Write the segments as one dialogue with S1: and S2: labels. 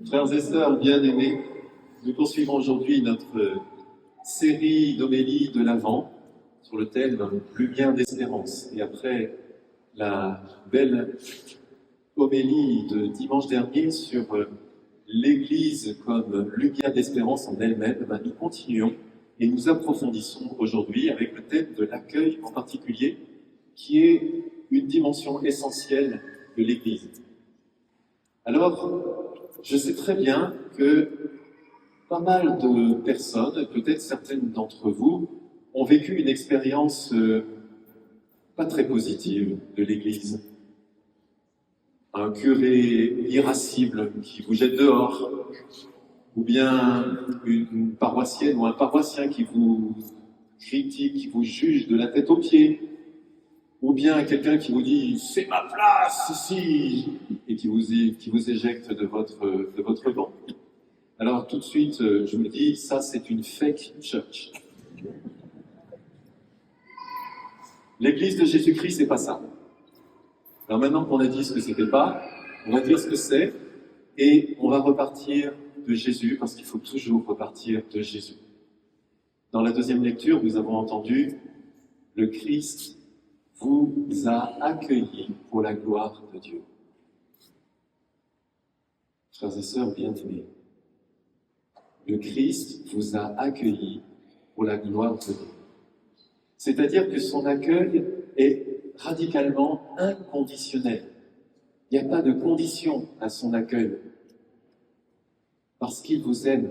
S1: Frères et sœurs bien-aimés, nous poursuivons aujourd'hui notre série d'homélies de l'Avent sur le thème « Lumière d'espérance ». Et après la belle homélie de dimanche dernier sur l'Église comme lumière d'espérance en elle-même, nous continuons et nous approfondissons aujourd'hui avec le thème de l'accueil en particulier, qui est une dimension essentielle de l'Église. Alors, je sais très bien que pas mal de personnes, peut-être certaines d'entre vous, ont vécu une expérience pas très positive de l'Église. Un curé irascible qui vous jette dehors, ou bien une paroissienne ou un paroissien qui vous critique, qui vous juge de la tête aux pieds, ou bien quelqu'un qui vous dit « c'est ma place ici » et qui vous éjecte de votre banc. Alors tout de suite, je vous dis, ça c'est une fake church. L'Église de Jésus-Christ, c'est pas ça. Alors maintenant qu'on a dit ce que c'était pas, on va dire ce que c'est, et on va repartir de Jésus, parce qu'il faut toujours repartir de Jésus. Dans la deuxième lecture, nous avons entendu « Le Christ vous a accueillis pour la gloire de Dieu ». Frères et sœurs bien-aimés, le Christ vous a accueillis pour la gloire de Dieu. C'est-à-dire que son accueil est radicalement inconditionnel. Il n'y a pas de condition à son accueil. Parce qu'il vous aime.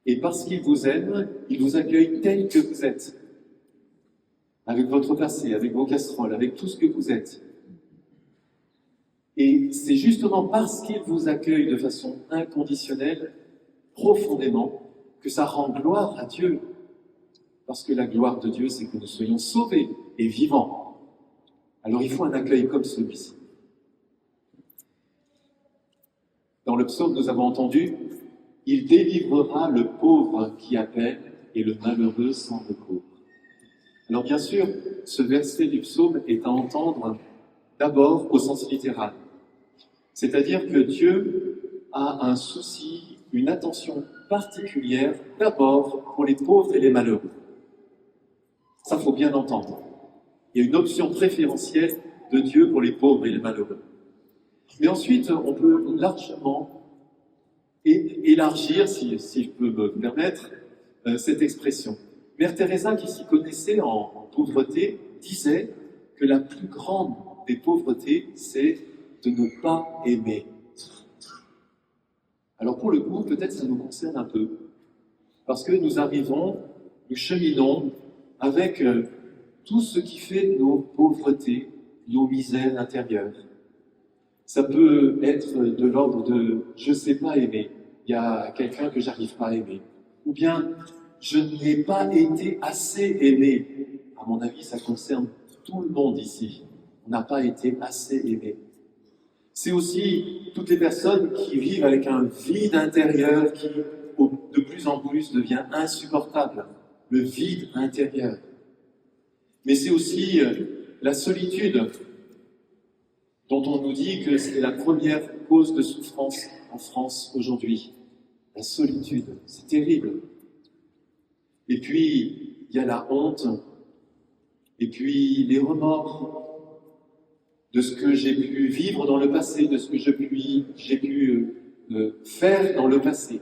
S1: Et parce qu'il vous aime, il vous accueille tel que vous êtes. Avec votre passé, avec vos casseroles, avec tout ce que vous êtes. Et c'est justement parce qu'il vous accueille de façon inconditionnelle, profondément, que ça rend gloire à Dieu. Parce que la gloire de Dieu, c'est que nous soyons sauvés et vivants. Alors il faut un accueil comme celui-ci. Dans le psaume, nous avons entendu « Il délivrera le pauvre qui appelle et le malheureux sans recours ». Alors bien sûr, ce verset du psaume est à entendre d'abord au sens littéral. C'est-à-dire que Dieu a un souci, une attention particulière d'abord pour les pauvres et les malheureux. Ça, faut bien entendre. Il y a une option préférentielle de Dieu pour les pauvres et les malheureux. Mais ensuite, on peut largement élargir, si je peux me permettre, cette expression. Mère Teresa, qui s'y connaissait en pauvreté, disait que la plus grande des pauvretés, c'est de ne pas aimer. Alors pour le coup, peut-être ça nous concerne un peu, parce que nous cheminons avec tout ce qui fait nos pauvretés, nos misères intérieures. Ça peut être de l'ordre de « je ne sais pas aimer », il y a quelqu'un que j'arrive pas à aimer. Ou bien « je n'ai pas été assez aimé ». À mon avis, ça concerne tout le monde ici. On n'a pas été assez aimé. C'est aussi toutes les personnes qui vivent avec un vide intérieur qui, de plus en plus, devient insupportable. Le vide intérieur. Mais c'est aussi la solitude, dont on nous dit que c'est la première cause de souffrance en France aujourd'hui. La solitude, c'est terrible. Et puis, il y a la honte, et puis les remords de ce que j'ai pu vivre dans le passé, de ce que j'ai pu faire dans le passé,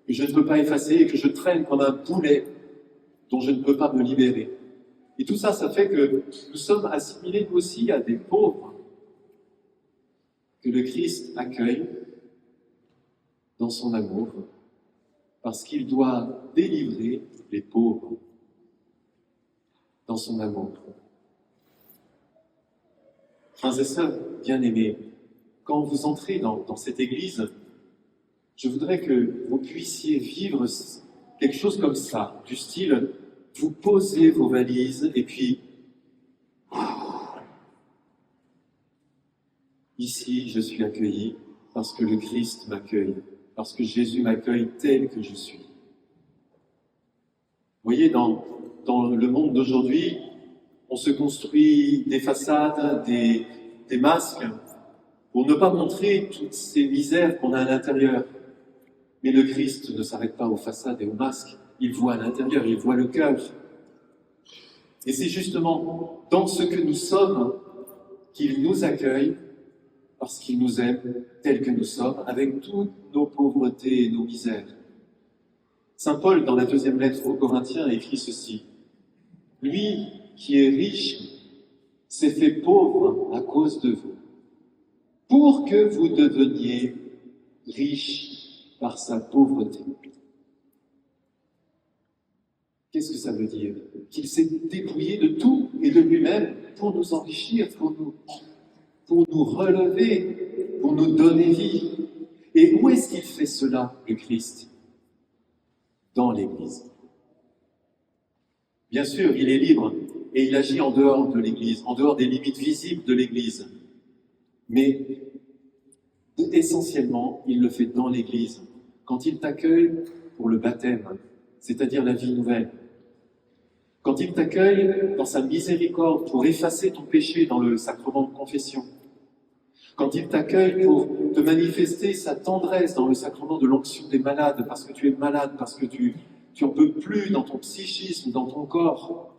S1: que je ne peux pas effacer et que je traîne comme un boulet dont je ne peux pas me libérer. Et tout ça, ça fait que nous sommes assimilés nous aussi à des pauvres que le Christ accueille dans son amour, parce qu'il doit délivrer les pauvres dans son amour. Frères et sœurs bien-aimés, quand vous entrez dans cette église, je voudrais que vous puissiez vivre quelque chose comme ça, du style, vous posez vos valises et puis, ici je suis accueilli parce que le Christ m'accueille, parce que Jésus m'accueille tel que je suis. Vous voyez, dans le monde d'aujourd'hui, on se construit des façades, des masques, pour ne pas montrer toutes ces misères qu'on a à l'intérieur. Mais le Christ ne s'arrête pas aux façades et aux masques, il voit à l'intérieur, il voit le cœur. Et c'est justement dans ce que nous sommes qu'il nous accueille, parce qu'il nous aime tels que nous sommes, avec toutes nos pauvretés et nos misères. Saint Paul, dans la deuxième lettre aux Corinthiens, écrit ceci. « Lui qui est riche s'est fait pauvre à cause de vous, pour que vous deveniez riches par sa pauvreté. » Qu'est-ce que ça veut dire? Qu'il s'est dépouillé de tout et de lui-même pour nous enrichir, pour nous relever, pour nous donner vie. Et où est-ce qu'il fait cela, le Christ? Dans l'Église. Bien sûr, il est libre et il agit en dehors de l'Église, en dehors des limites visibles de l'Église. Mais essentiellement, il le fait dans l'Église, quand il t'accueille pour le baptême, c'est-à-dire la vie nouvelle. Quand il t'accueille dans sa miséricorde pour effacer ton péché dans le sacrement de confession. Quand il t'accueille pour te manifester sa tendresse dans le sacrement de l'onction des malades, parce que tu es malade, parce que tu en peux plus dans ton psychisme, dans ton corps,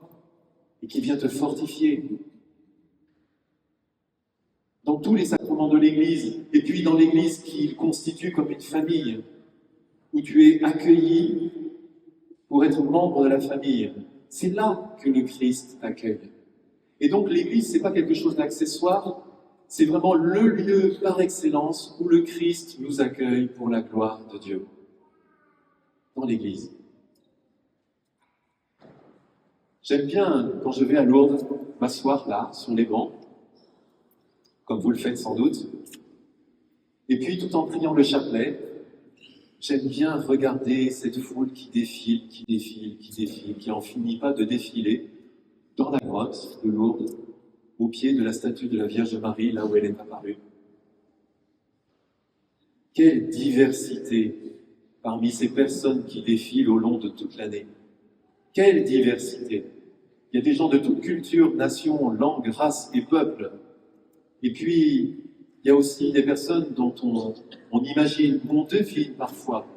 S1: et qui vient te fortifier. Dans tous les sacrements de l'Église, et puis dans l'Église qu'il constitue comme une famille, où tu es accueilli pour être membre de la famille. C'est là que le Christ t'accueille. Et donc l'Église, c'est pas quelque chose d'accessoire, c'est vraiment le lieu par excellence où le Christ nous accueille pour la gloire de Dieu. Dans l'Église. J'aime bien, quand je vais à Lourdes, m'asseoir là, sur les bancs, comme vous le faites sans doute, et puis tout en priant le chapelet, j'aime bien regarder cette foule qui défile, qui n'en finit pas de défiler dans la grotte de Lourdes, au pied de la statue de la Vierge Marie, là où elle est apparue. Quelle diversité parmi ces personnes qui défilent au long de toute l'année. Quelle diversité! Il y a des gens de toute culture, nation, langue, race et peuple. Et puis, il y a aussi des personnes dont on imagine, on devine parfois,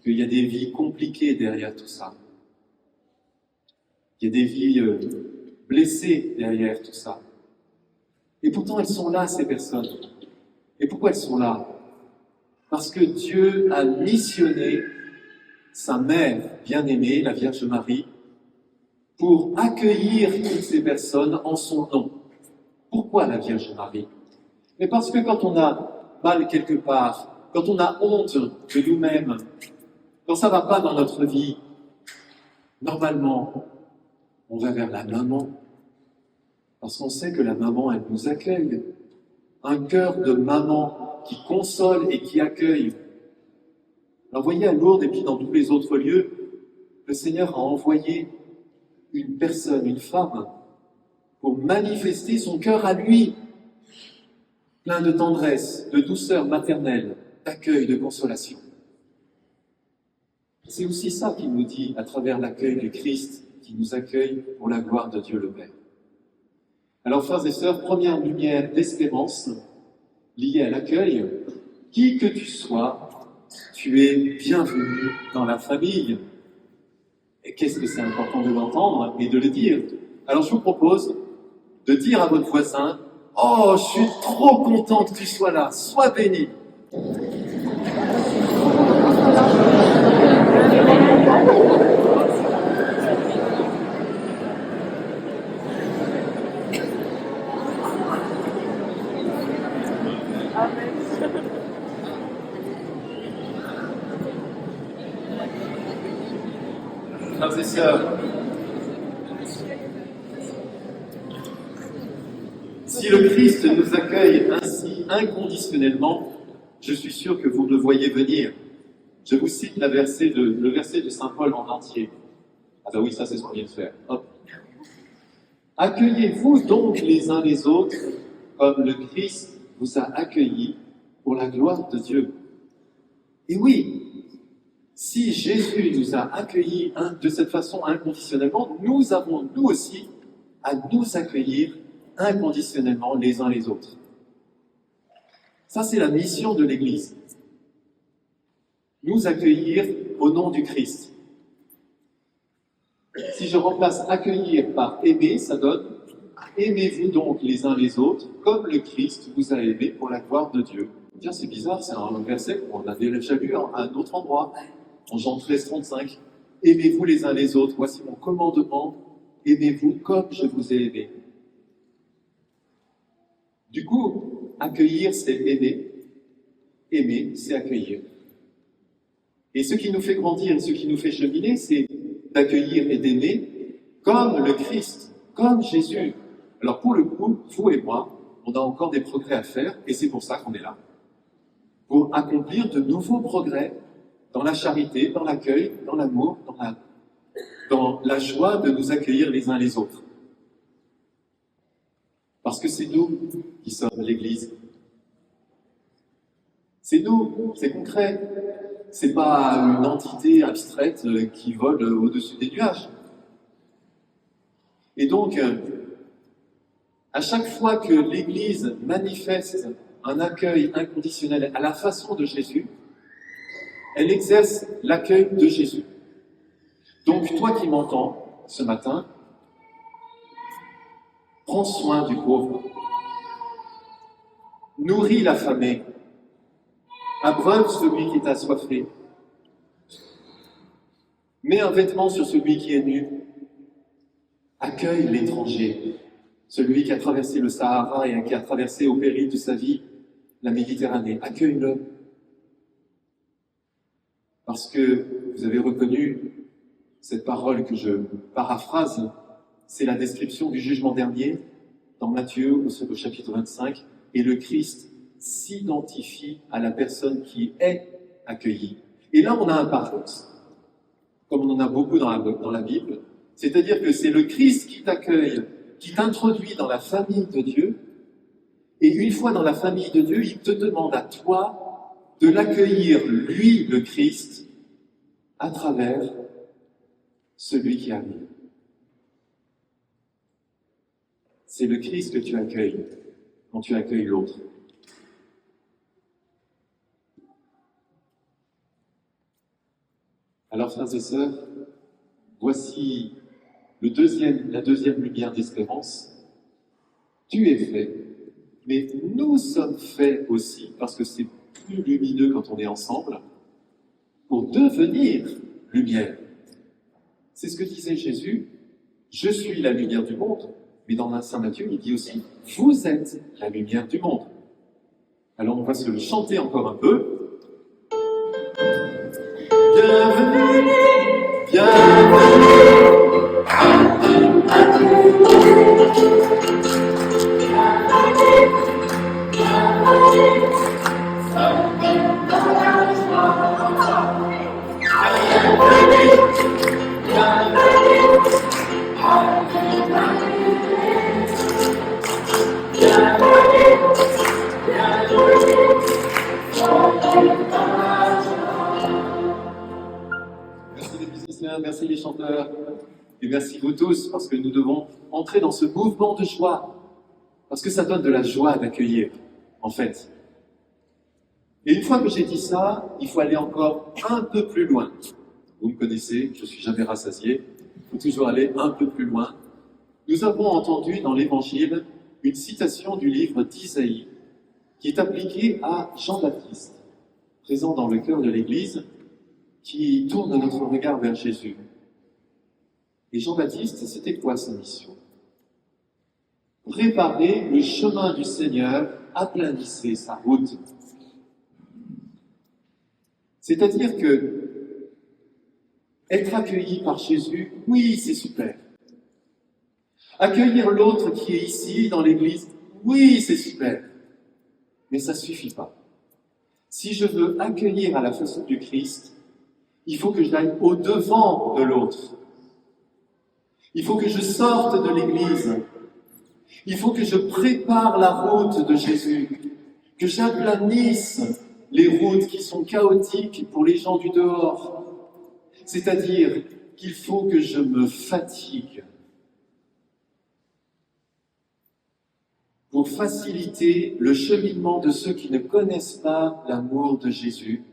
S1: qu'il y a des vies compliquées derrière tout ça. Il y a des vies blessées derrière tout ça. Et pourtant, elles sont là, ces personnes. Et pourquoi elles sont là? Parce que Dieu a missionné sa mère bien-aimée, la Vierge Marie, pour accueillir toutes ces personnes en son nom. Pourquoi la Vierge Marie? Mais parce que quand on a mal quelque part, quand on a honte de nous-mêmes, quand ça ne va pas dans notre vie, normalement, on va vers la maman. Parce qu'on sait que la maman, elle nous accueille. Un cœur de maman qui console et qui accueille. Alors, voyez, à Lourdes et puis dans tous les autres lieux, le Seigneur a envoyé une personne, une femme, pour manifester son cœur à lui, plein de tendresse, de douceur maternelle, d'accueil, de consolation. C'est aussi ça qu'il nous dit à travers l'accueil du Christ, qui nous accueille pour la gloire de Dieu le Père. Alors, frères et sœurs, première lumière d'espérance liée à l'accueil, qui que tu sois, tu es bienvenu dans la famille. Et qu'est-ce que c'est important de l'entendre et de le dire? Alors, je vous propose de dire à votre voisin, « Oh, je suis trop content que tu sois là, sois béni !» Frères et sœurs, si le Christ nous accueille ainsi inconditionnellement, je suis sûr que vous le voyez venir. Je vous cite le verset de Saint Paul en entier. Ah ben oui, ça c'est ce qu'on vient de faire. Hop. Accueillez-vous donc les uns les autres comme le Christ vous a accueillis pour la gloire de Dieu. Et oui, si Jésus nous a accueillis de cette façon inconditionnellement, nous avons nous aussi à nous accueillir inconditionnellement les uns les autres. Ça, c'est la mission de l'Église. Nous accueillir au nom du Christ. Si je remplace accueillir par aimer, ça donne aimez-vous donc les uns les autres comme le Christ vous a aimé pour la gloire de Dieu. Tiens, c'est bizarre, c'est un verset qu'on a déjà lu à un autre endroit, en Jean 13, 35. Aimez-vous les uns les autres, voici mon commandement, aimez-vous comme je vous ai aimé. Du coup, accueillir, c'est aimer. Aimer, c'est accueillir. Et ce qui nous fait grandir et ce qui nous fait cheminer, c'est d'accueillir et d'aimer comme le Christ, comme Jésus. Alors pour le coup, vous et moi, on a encore des progrès à faire et c'est pour ça qu'on est là. Pour accomplir de nouveaux progrès dans la charité, dans l'accueil, dans l'amour, dans la joie de nous accueillir les uns les autres. Parce que c'est nous qui sommes l'Église. C'est nous, c'est concret. C'est pas une entité abstraite qui vole au-dessus des nuages. Et donc, à chaque fois que l'Église manifeste un accueil inconditionnel à la façon de Jésus, elle exerce l'accueil de Jésus. Donc, toi qui m'entends ce matin, prends soin du pauvre, nourris l'affamé, abreuve celui qui est assoiffé, mets un vêtement sur celui qui est nu, accueille l'étranger, celui qui a traversé le Sahara et qui a traversé au péril de sa vie la Méditerranée, accueille-le. Parce que vous avez reconnu cette parole que je paraphrase, c'est la description du jugement dernier dans Matthieu au chapitre 25, et le Christ s'identifie à la personne qui est accueillie. Et là, on a un paradoxe, comme on en a beaucoup dans la Bible, c'est-à-dire que c'est le Christ qui t'accueille, qui t'introduit dans la famille de Dieu, et une fois dans la famille de Dieu, il te demande à toi de l'accueillir, lui, le Christ, à travers celui qui arrive. C'est le Christ que tu accueilles quand tu accueilles l'autre. Alors, frères et sœurs, voici la deuxième lumière d'espérance. Tu es fait, mais nous sommes faits aussi, parce que c'est plus lumineux quand on est ensemble, pour devenir lumière. C'est ce que disait Jésus, je suis la lumière du monde, mais dans Saint Matthieu, il dit aussi, vous êtes la lumière du monde. Alors on va se le chanter encore un peu. Bienvenue, bienvenue. Merci les musiciens, merci les chanteurs, et merci vous tous, parce que nous devons entrer dans ce mouvement de joie, parce que ça donne de la joie d'accueillir, en fait. Et une fois que j'ai dit ça, il faut aller encore un peu plus loin. Vous me connaissez, je ne suis jamais rassasié, il faut toujours aller un peu plus loin. Nous avons entendu dans l'Évangile une citation du livre d'Isaïe, qui est appliquée à Jean-Baptiste, présent dans le cœur de l'Église, qui tourne notre regard vers Jésus. Et Jean-Baptiste, c'était quoi sa mission? Préparer le chemin du Seigneur, aplanissez sa route. C'est-à-dire que être accueilli par Jésus, oui, c'est super. Accueillir l'autre qui est ici, dans l'Église, oui, c'est super. Mais ça ne suffit pas. Si je veux accueillir à la façon du Christ, il faut que j'aille au-devant de l'autre. Il faut que je sorte de l'Église. Il faut que je prépare la route de Jésus, que j'aplanisse les routes qui sont chaotiques pour les gens du dehors. C'est-à-dire qu'il faut que je me fatigue. pour faciliter le cheminement de ceux qui ne connaissent pas l'amour de Jésus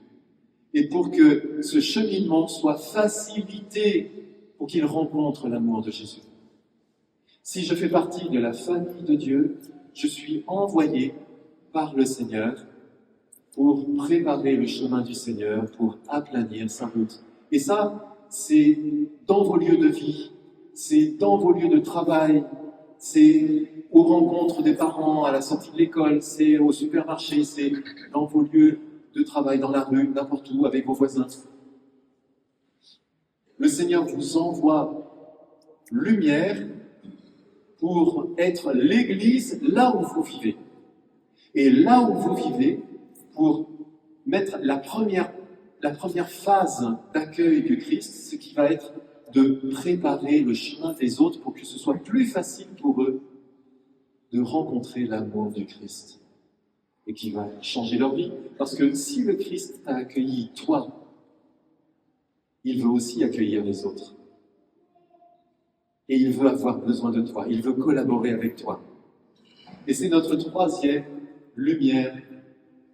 S1: et pour que ce cheminement soit facilité pour qu'ils rencontrent l'amour de Jésus. Si je fais partie de la famille de Dieu, je suis envoyé par le Seigneur pour préparer le chemin du Seigneur, pour aplanir sa route. Et ça, c'est dans vos lieux de vie, c'est dans vos lieux de travail, c'est aux rencontres des parents, à la sortie de l'école, c'est au supermarché, c'est dans vos lieux de travail, dans la rue, n'importe où, avec vos voisins. Le Seigneur vous envoie lumière pour être l'Église là où vous vivez. Et là où vous vivez, pour mettre la première phase d'accueil du Christ, ce qui va être de préparer le chemin des autres pour que ce soit plus facile pour eux de rencontrer l'amour du Christ et qui va changer leur vie. Parce que si le Christ t'a accueilli, toi, il veut aussi accueillir les autres. Et il veut avoir besoin de toi, il veut collaborer avec toi. Et c'est notre troisième lumière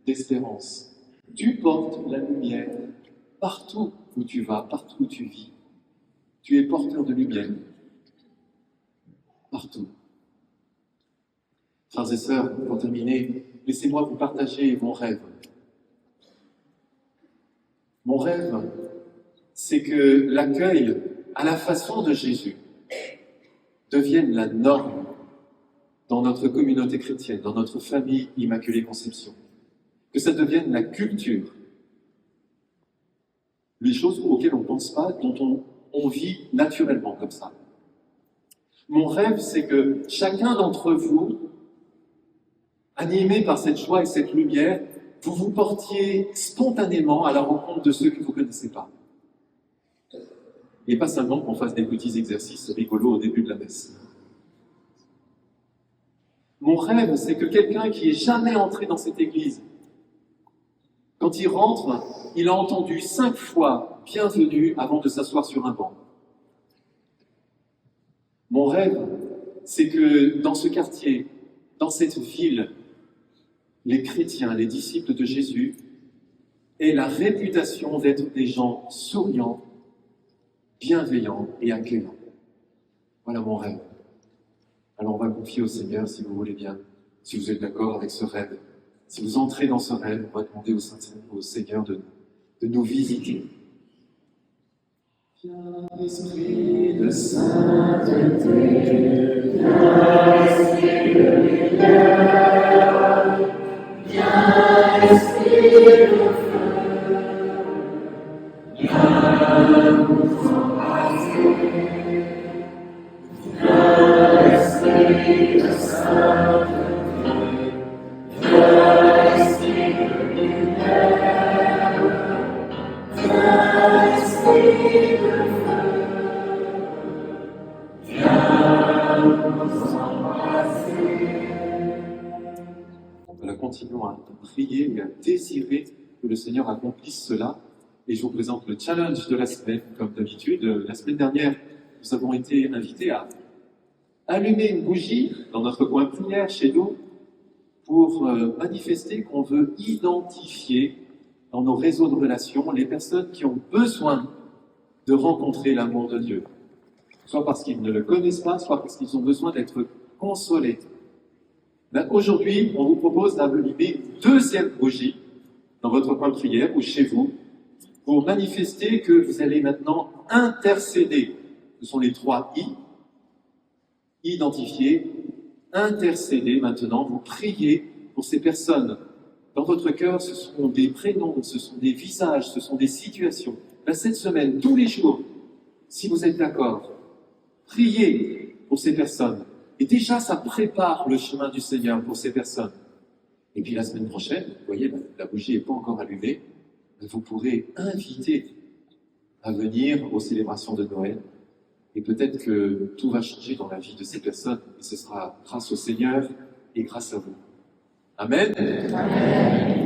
S1: d'espérance. Tu portes la lumière partout où tu vas, partout où tu vis. Tu es porteur de lumière. Partout. Frères et sœurs, pour terminer, laissez-moi vous partager mon rêve. Mon rêve, c'est que l'accueil à la façon de Jésus devienne la norme dans notre communauté chrétienne, dans notre famille Immaculée Conception. Que ça devienne la culture. Les choses auxquelles on ne pense pas, dont on vit naturellement comme ça. Mon rêve, c'est que chacun d'entre vous, animé par cette joie et cette lumière, vous vous portiez spontanément à la rencontre de ceux que vous ne connaissez pas. Et pas seulement qu'on fasse des petits exercices rigolos au début de la messe. Mon rêve, c'est que quelqu'un qui n'est jamais entré dans cette église, quand il rentre, il a entendu 5 fois « bienvenue » avant de s'asseoir sur un banc. Mon rêve, c'est que dans ce quartier, dans cette ville, les chrétiens, les disciples de Jésus, aient la réputation d'être des gens souriants, bienveillants et accueillants. Voilà mon rêve. Alors on va confier au Seigneur, si vous voulez bien, si vous êtes d'accord avec ce rêve. Si vous entrez dans ce rêve, on va demander au Seigneur de nous visiter. Viens, Esprit de sainteté, viens, Esprit de lumière, viens, Esprit de feu, viens nous embrasser, viens, Esprit de sainteté, continuons à prier et à désirer que le Seigneur accomplisse cela. Et je vous présente le challenge de la semaine, comme d'habitude. La semaine dernière, nous avons été invités à allumer une bougie dans notre coin prière chez nous pour manifester qu'on veut identifier dans nos réseaux de relations les personnes qui ont besoin de rencontrer l'amour de Dieu. Soit parce qu'ils ne le connaissent pas, soit parce qu'ils ont besoin d'être consolés. Aujourd'hui, on vous propose d'allumer une deuxième bougie dans votre coin de prière ou chez vous pour manifester que vous allez maintenant intercéder. Ce sont les 3 I. Identifier, intercéder maintenant, vous priez pour ces personnes. Dans votre cœur, ce sont des prénoms, ce sont des visages, ce sont des situations. Là, cette semaine, tous les jours, si vous êtes d'accord, priez pour ces personnes. Et déjà, ça prépare le chemin du Seigneur pour ces personnes. Et puis la semaine prochaine, vous voyez, la bougie n'est pas encore allumée, vous pourrez inviter à venir aux célébrations de Noël. Et peut-être que tout va changer dans la vie de ces personnes. Et ce sera grâce au Seigneur et grâce à vous. Amen. Amen.